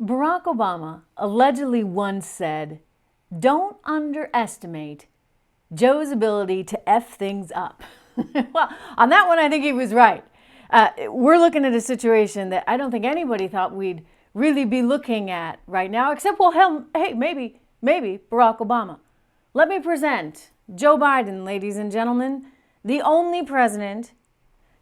Barack Obama allegedly once said, "Don't underestimate Joe's ability to F things up." Well, on that one, I think he was right. We're looking at a situation that I don't think anybody thought we'd really be looking at right now, except, well, hell, hey, maybe Barack Obama. Let me present Joe Biden, ladies and gentlemen, the only president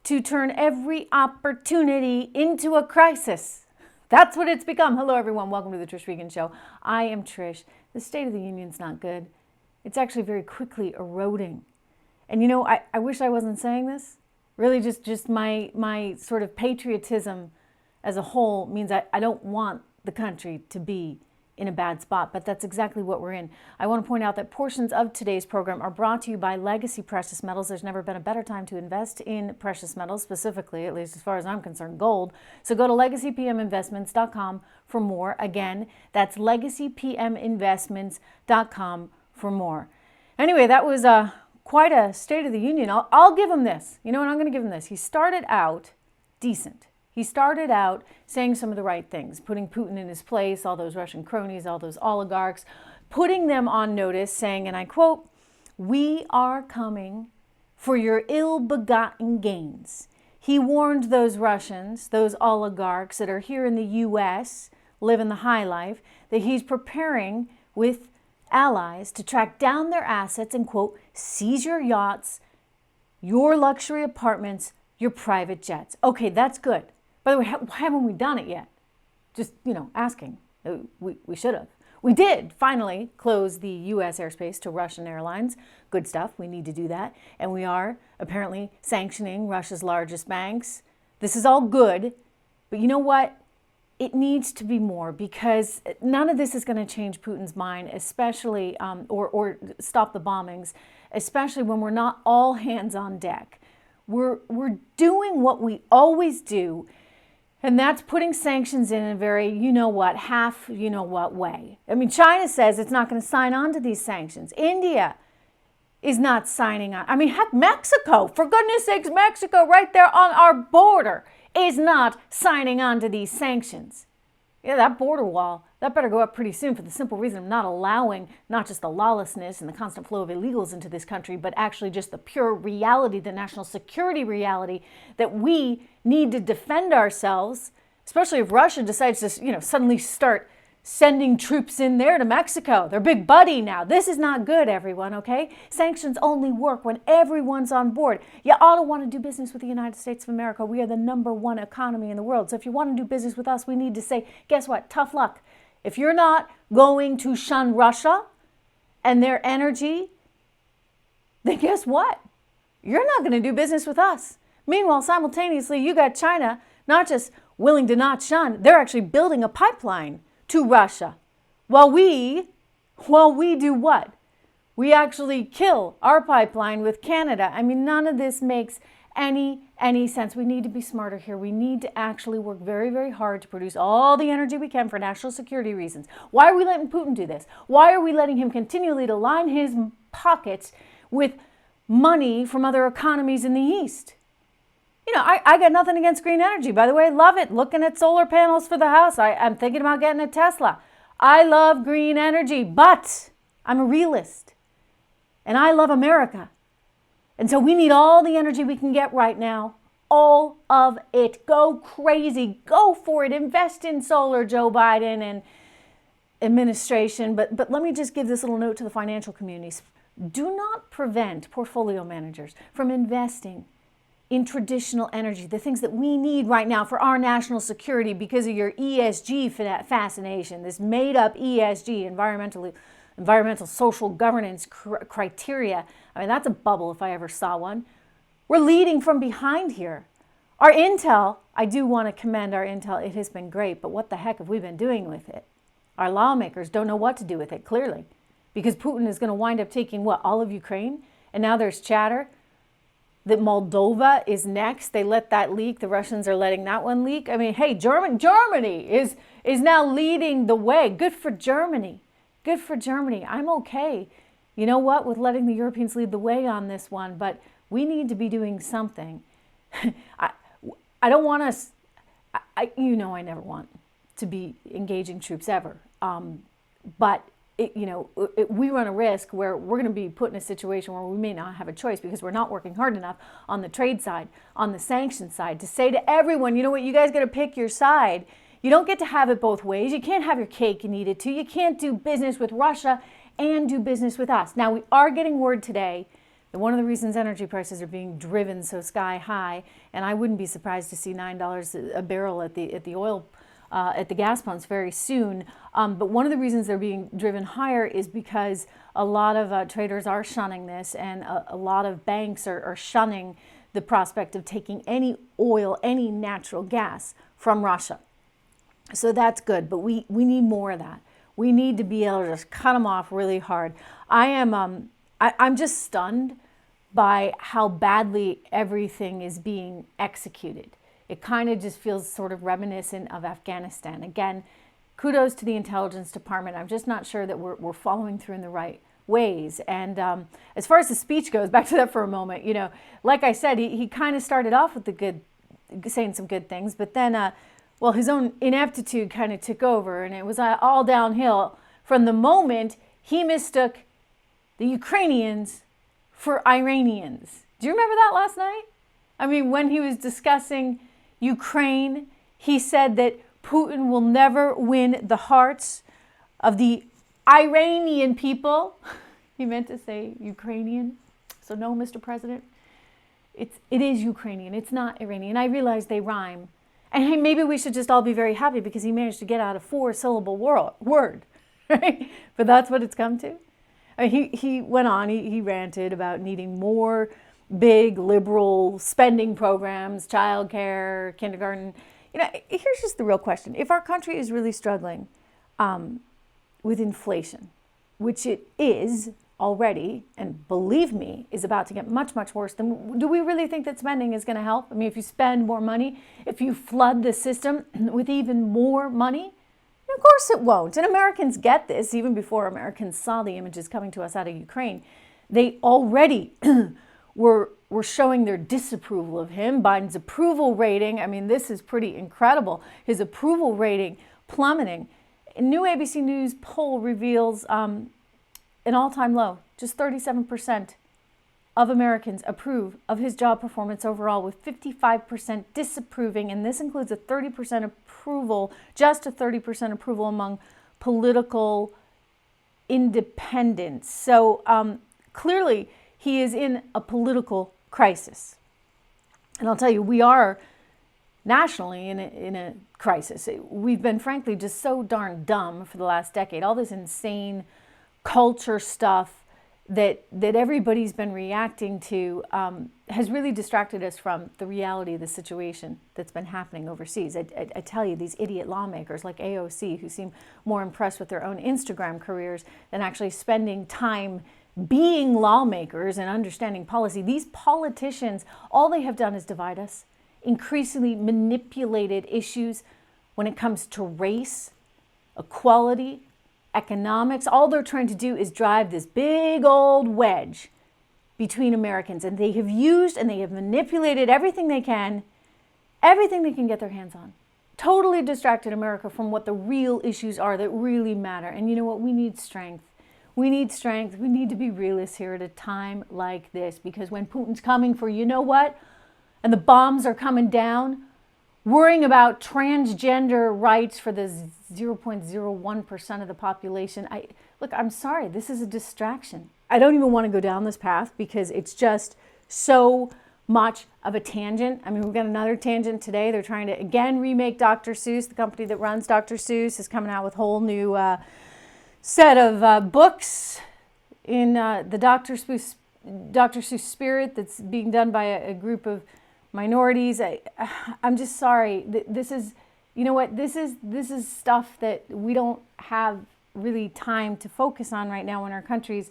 to turn every opportunity into a crisis. That's what it's become. Hello, everyone. Welcome to the Trish Regan Show. I am Trish. The State of the Union's not good. It's actually very quickly eroding. And you know, I wish I wasn't saying this. Really, just my sort of patriotism as a whole means I don't want the country to be in a bad spot, but that's exactly what we're in. I want to point out that portions of today's program are brought to you by Legacy Precious Metals. There's never been a better time to invest in precious metals, specifically, at least as far as I'm concerned, gold. So go to legacypminvestments.com for more. Again, that's legacypminvestments.com for more. Anyway, that was quite a State of the Union. I'll give him this. You know what? I'm going to give him this. He started out decent. He started out saying some of the right things, putting Putin in his place, all those Russian cronies, all those oligarchs, putting them on notice, saying, and I quote, "We are coming for your ill-begotten gains." He warned those Russians, those oligarchs that are here in the U.S., living the high life, that he's preparing with allies to track down their assets and, quote, "seize your yachts, your luxury apartments, your private jets." Okay, that's good. By the way, why haven't we done it yet? Just, asking. We should have. We did finally close the U.S. airspace to Russian airlines. Good stuff. We need to do that. And we are apparently sanctioning Russia's largest banks. This is all good. But you know what? It needs to be more, because none of this is going to change Putin's mind, especially, or stop the bombings, especially when we're not all hands on deck. We're doing what we always do, and that's putting sanctions in a very, half, way. I mean, China says it's not going to sign on to these sanctions. India is not signing on. I mean, heck, Mexico, for goodness sakes, Mexico right there on our border is not signing on to these sanctions. Yeah, that border wall, that better go up pretty soon, for the simple reason of not allowing not just the lawlessness and the constant flow of illegals into this country, but actually just the pure reality, the national security reality that we need to defend ourselves, especially if Russia decides to, suddenly start sending troops in there to Mexico. They're big buddy now. This is not good, everyone, okay? Sanctions only work when everyone's on board. You ought to want to do business with the United States of America. We are the #1 economy in the world. So if you want to do business with us, we need to say, guess what? Tough luck. If you're not going to shun Russia and their energy, then guess what? You're not going to do business with us. Meanwhile, simultaneously, you got China not just willing to not shun, they're actually building a pipeline to Russia. While we do what? We actually kill our pipeline with Canada. I mean, none of this makes any sense. We need to be smarter here. We need to actually work very, very hard to produce all the energy we can for national security reasons. Why are we letting Putin do this? Why are we letting him continually to line his pockets with money from other economies in the East? I got nothing against green energy. By the way, I love it. Looking at solar panels for the house. I'm thinking about getting a Tesla. I love green energy, but I'm a realist. And I love America. And so we need all the energy we can get right now. All of it. Go crazy. Go for it. Invest in solar, Joe Biden and administration. But let me just give this little note to the financial communities. Do not prevent portfolio managers from investing in traditional energy, the things that we need right now for our national security because of your ESG fascination, this made-up ESG, environmental social governance criteria. I mean, that's a bubble if I ever saw one. We're leading from behind here. Our intel, I do want to commend our intel. It has been great, but what the heck have we been doing with it? Our lawmakers don't know what to do with it, clearly, because Putin is going to wind up taking, all of Ukraine? And now there's chatter that Moldova is next. They let that leak. The Russians are letting that one leak. I mean, hey, Germany is now leading the way. Good for Germany. Good for Germany. I'm okay, you know what, with letting the Europeans lead the way on this one, but we need to be doing something. I don't want us, I never want to be engaging troops ever. But we run a risk where we're going to be put in a situation where we may not have a choice because we're not working hard enough on the trade side, on the sanction side, to say to everyone, you know what, you guys got to pick your side. You don't get to have it both ways. You can't have your cake and eat it too. You can't do business with Russia and do business with us. Now, we are getting word today that one of the reasons energy prices are being driven so sky high, and I wouldn't be surprised to see $9 a barrel at the oil at the gas pumps very soon. But one of the reasons they're being driven higher is because a lot of traders are shunning this, and a lot of banks are shunning the prospect of taking any oil, any natural gas from Russia. So that's good, but we need more of that. We need to be able to just cut them off really hard. I'm just stunned by how badly everything is being executed. It kind of just feels sort of reminiscent of Afghanistan. Again, kudos to the intelligence department. I'm just not sure that we're following through in the right ways. And as far as the speech goes, back to that for a moment, like I said, he kind of started off with saying some good things, but then, his own ineptitude kind of took over, and it was all downhill from the moment he mistook the Ukrainians for Iranians. Do you remember that last night? I mean, when he was discussing Ukraine, he said that Putin will never win the hearts of the Iranian people. He meant to say Ukrainian. So no, Mr. President, it is Ukrainian. It's not Iranian. I realize they rhyme. And hey, maybe we should just all be very happy because he managed to get out a 4-syllable word, right? But that's what it's come to. He went on, he ranted about needing more big liberal spending programs, childcare, kindergarten. Here's just the real question. If our country is really struggling with inflation, which it is already, and believe me, is about to get much, much worse, then do we really think that spending is going to help? I mean, if you spend more money, if you flood the system with even more money, of course it won't. And Americans get this even before Americans saw the images coming to us out of Ukraine. They already were showing their disapproval of him. Biden's approval rating, I mean, this is pretty incredible. His approval rating plummeting. A new ABC News poll reveals an all-time low. Just 37% of Americans approve of his job performance overall, with 55% disapproving, and this includes a 30% approval, just a 30% approval among political independents. So clearly, he is in a political crisis. And I'll tell you, we are nationally in a crisis. We've been, frankly, just so darn dumb for the last decade. All this insane culture stuff that everybody's been reacting to has really distracted us from the reality of the situation that's been happening overseas. I tell you, these idiot lawmakers like AOC, who seem more impressed with their own Instagram careers than actually spending time being lawmakers and understanding policy. These politicians, all they have done is divide us, increasingly manipulated issues when it comes to race, equality, economics. All they're trying to do is drive this big old wedge between Americans. And they have used and they have manipulated everything they can get their hands on. Totally distracted America from what the real issues are that really matter. And you know what? We need strength. We need strength. We need to be realists here at a time like this, because when Putin's coming for you know what, and the bombs are coming down, worrying about transgender rights for the 0.01% of the population. I'm sorry, this is a distraction. I don't even want to go down this path because it's just so much of a tangent. I mean, we've got another tangent today. They're trying to, again, remake Dr. Seuss. The company that runs Dr. Seuss is coming out with a whole new set of books in the Dr. Seuss spirit that's being done by a group of minorities. I'm just sorry. This is, you know what? This is stuff that we don't have really time to focus on right now when our country's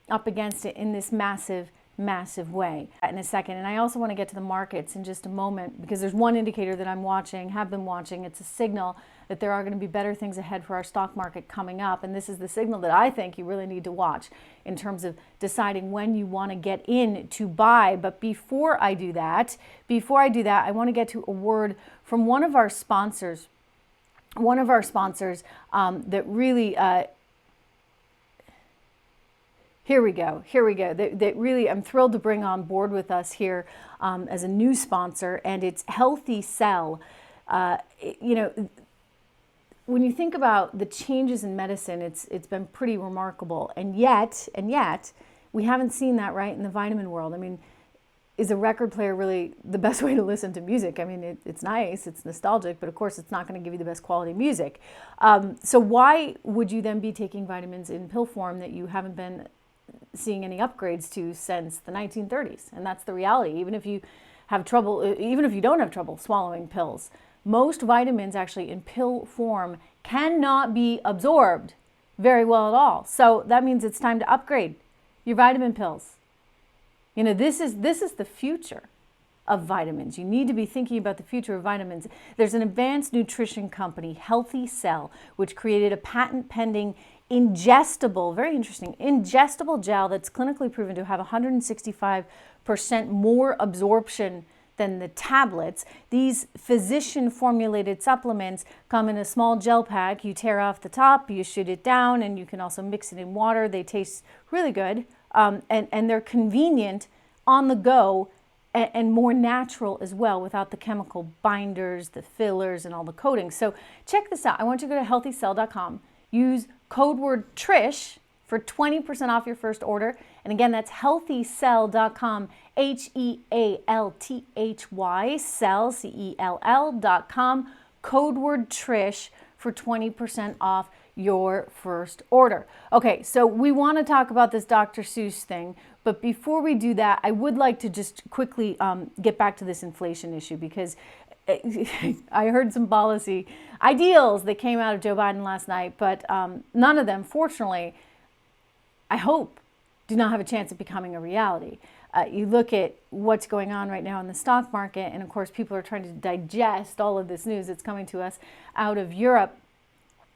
up against it in this massive way. In a second. And I also want to get to the markets in just a moment, because there's one indicator that I'm watching, have been watching. It's a signal that there are going to be better things ahead for our stock market coming up. And this is the signal that I think you really need to watch in terms of deciding when you want to get in to buy. But before I do that, I want to get to a word from one of our sponsors. one of our sponsors that really, here we go. That really, I'm thrilled to bring on board with us here as a new sponsor, and it's Healthy Cell. You know, when you think about the changes in medicine, it's been pretty remarkable, and yet, we haven't seen that right in the vitamin world. I mean, is a record player really the best way to listen to music? I mean, it's nice, it's nostalgic, but of course it's not going to give you the best quality music. So why would you then be taking vitamins in pill form that you haven't been seeing any upgrades to since the 1930s? And that's the reality. Even if you have trouble, even if you don't have trouble swallowing pills, most vitamins actually in pill form cannot be absorbed very well at all. So that means it's time to upgrade your vitamin pills. You know, this is the future of vitamins. You need to be thinking about the future of vitamins. There's an advanced nutrition company, Healthy Cell, which created a patent-pending ingestible, very interesting, ingestible gel that's clinically proven to have 165% more absorption than the tablets. These physician-formulated supplements come in a small gel pack. You tear off the top, you shoot it down, and you can also mix it in water. They taste really good, and they're convenient on the go and more natural as well without the chemical binders, the fillers, and all the coatings. So check this out. I want you to go to healthycell.com. Use code word TRISH for 20% off your first order. And again, that's healthycell.com, HEALTHY, cell, CELL.com, code word TRISH for 20% off your first order. Okay, so we want to talk about this Dr. Seuss thing, but before we do that, I would like to just quickly get back to this inflation issue, because I heard some policy ideals that came out of Joe Biden last night, but none of them, fortunately, I hope, do not have a chance of becoming a reality. You look at what's going on right now in the stock market, and of course people are trying to digest all of this news that's coming to us out of Europe.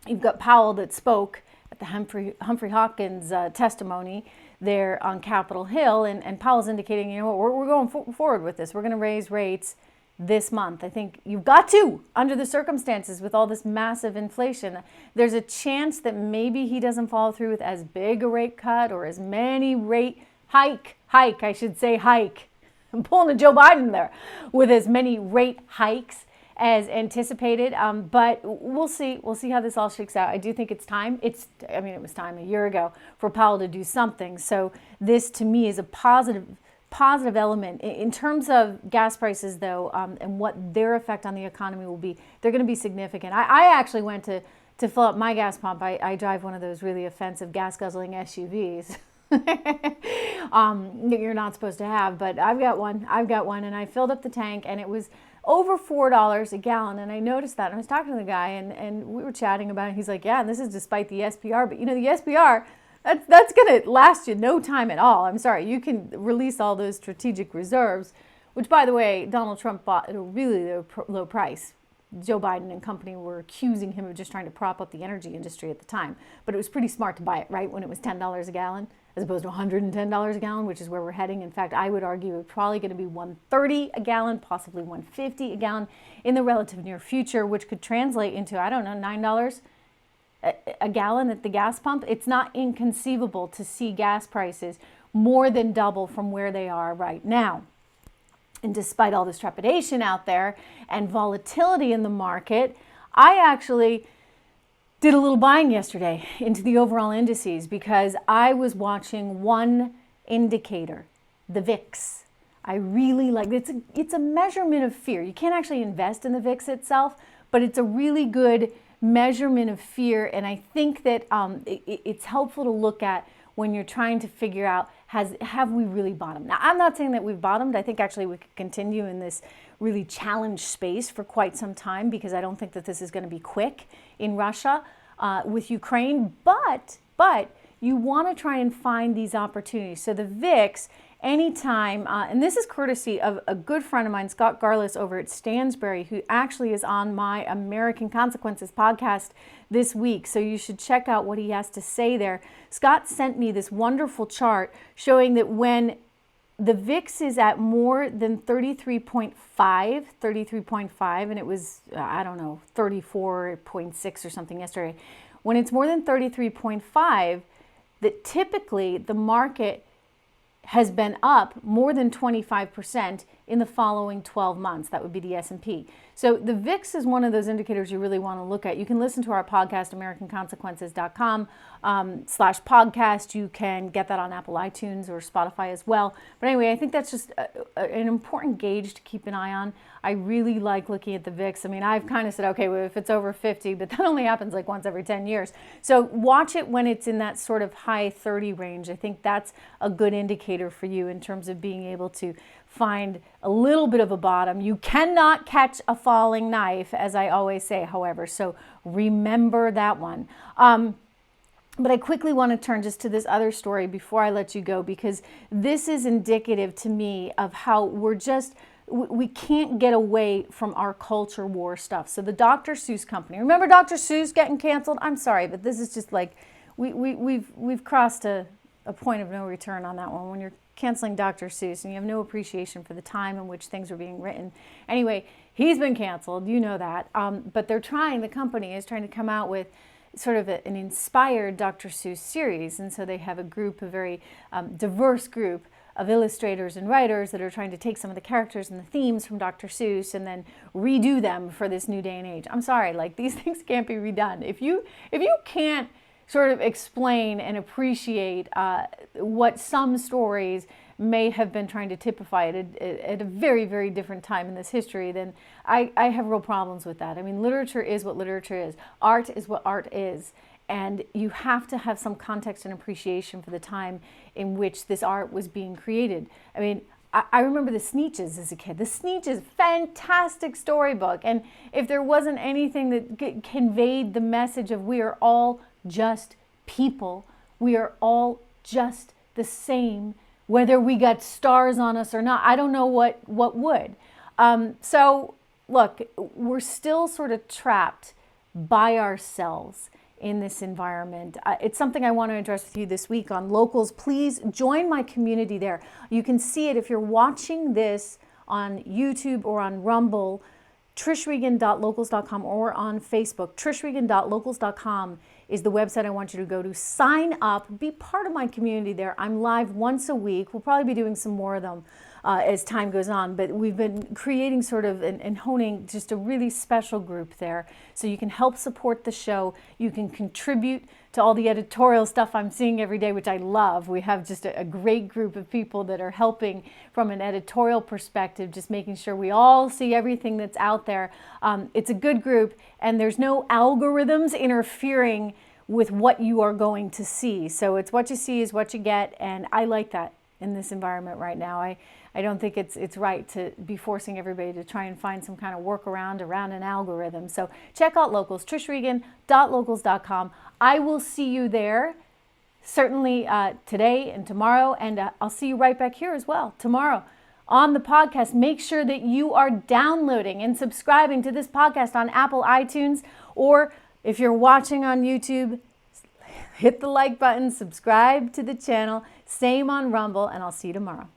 You've got Powell that spoke at the Humphrey Hawkins testimony there on Capitol Hill, and Powell's indicating, you know what, we're going forward with this. We're going to raise rates this month. I think you've got to, under the circumstances with all this massive inflation. There's a chance that maybe he doesn't follow through with as big a rate cut or as many rate hike. I'm pulling a Joe Biden there, with as many rate hikes as anticipated. But we'll see. We'll see how this all shakes out. I do think it's time. It was time a year ago for Powell to do something. So this, to me, is a positive element. In terms of gas prices, though, and what their effect on the economy will be, they're going to be significant. I actually went to fill up my gas pump. I drive one of those really offensive gas guzzling SUVs. You're not supposed to have, but I've got one, and I filled up the tank, and it was over $4 a gallon. And I noticed that, and I was talking to the guy, and we were chatting about it. He's like, yeah, and this is despite the SPR, but you know, the SPR, that's going to last you no time at all. I'm sorry, you can release all those strategic reserves, which, by the way, Donald Trump bought at a really low price. Joe Biden and company were accusing him of just trying to prop up the energy industry at the time. But it was pretty smart to buy it, right, when it was $10 a gallon, as opposed to $110 a gallon, which is where we're heading. In fact, I would argue it's probably going to be $130 a gallon, possibly $150 a gallon in the relative near future, which could translate into, I don't know, $9 a gallon at the gas pump. It's not inconceivable to see gas prices more than double from where they are right now. And despite all this trepidation out there and volatility in the market, I actually did a little buying yesterday into the overall indices because I was watching one indicator, the VIX. I really like it. It's a measurement of fear. You can't actually invest in the VIX itself, but it's a really good measurement of fear. And I think that it's helpful to look at when you're trying to figure out, have we really bottomed? Now, I'm not saying that we've bottomed. I think actually we could continue in this really challenged space for quite some time, because I don't think that this is going to be quick in Russia with Ukraine. But you want to try and find these opportunities. So the VIX, anytime, and this is courtesy of a good friend of mine, Scott Garlis over at Stansberry, who actually is on my American Consequences podcast this week. So you should check out what he has to say there. Scott sent me this wonderful chart showing that when the VIX is at more than 33.5, and it was, I don't know, 34.6 or something yesterday. When it's more than 33.5, that typically the market has been up more than 25% in the following 12 months. That would be the S&P. So the VIX is one of those indicators you really want to look at. You can listen to our podcast, AmericanConsequences.com/podcast. You can get that on Apple iTunes or Spotify as well. But anyway, I think that's just an important gauge to keep an eye on. I really like looking at the VIX. I mean, I've kind of said, okay, well, if it's over 50, but that only happens like once every 10 years. So watch it when it's in that sort of high 30 range. I think that's a good indicator for you in terms of being able to find a little bit of a bottom. You cannot catch a falling knife, as I always say, however, so remember that one. But I quickly want to turn just to this other story before I let you go, because this is indicative to me of how we can't get away from our culture war stuff. So the Dr. Seuss company, remember Dr. Seuss getting canceled? I'm sorry, but this is just like, we've crossed a point of no return on that one. When you're canceling Dr. Seuss and you have no appreciation for the time in which things were being written. Anyway, he's been canceled, you know that. But the company is trying to come out with sort of an inspired Dr. Seuss series. And so they have a very diverse group of illustrators and writers that are trying to take some of the characters and the themes from Dr. Seuss and then redo them for this new day and age. I'm sorry, like, these things can't be redone. If you can't sort of explain and appreciate what some stories may have been trying to typify at a very, very different time in this history, then I have real problems with that. I mean, literature is what literature is. Art is what art is. And you have to have some context and appreciation for the time in which this art was being created. I mean, I remember the Sneetches as a kid. The Sneetches, fantastic storybook. And if there wasn't anything that conveyed the message of we are all just people, we are all just the same, whether we got stars on us or not, I don't know what would. So look, we're still sort of trapped by ourselves in this environment. It's something I want to address with you this week on Locals. Please join my community there. You can see it if you're watching this on YouTube or on Rumble, trishregan.locals.com, or on Facebook. trishregan.locals.com is the website I want you to go to. Sign up, be part of my community there. I'm live once a week. We'll probably be doing some more of them as time goes on, but we've been creating sort of and honing just a really special group there. So you can help support the show. You can contribute to all the editorial stuff I'm seeing every day, which I love. We have just a great group of people that are helping from an editorial perspective, just making sure we all see everything that's out there. It's a good group, and there's no algorithms interfering with what you are going to see. So it's what you see is what you get, and I like that in this environment right now. I don't think it's right to be forcing everybody to try and find some kind of workaround around an algorithm. So check out Locals, trishregan.locals.com. I will see you there, certainly today and tomorrow, and I'll see you right back here as well tomorrow on the podcast. Make sure that you are downloading and subscribing to this podcast on Apple iTunes, or if you're watching on YouTube, hit the like button, subscribe to the channel, same on Rumble, and I'll see you tomorrow.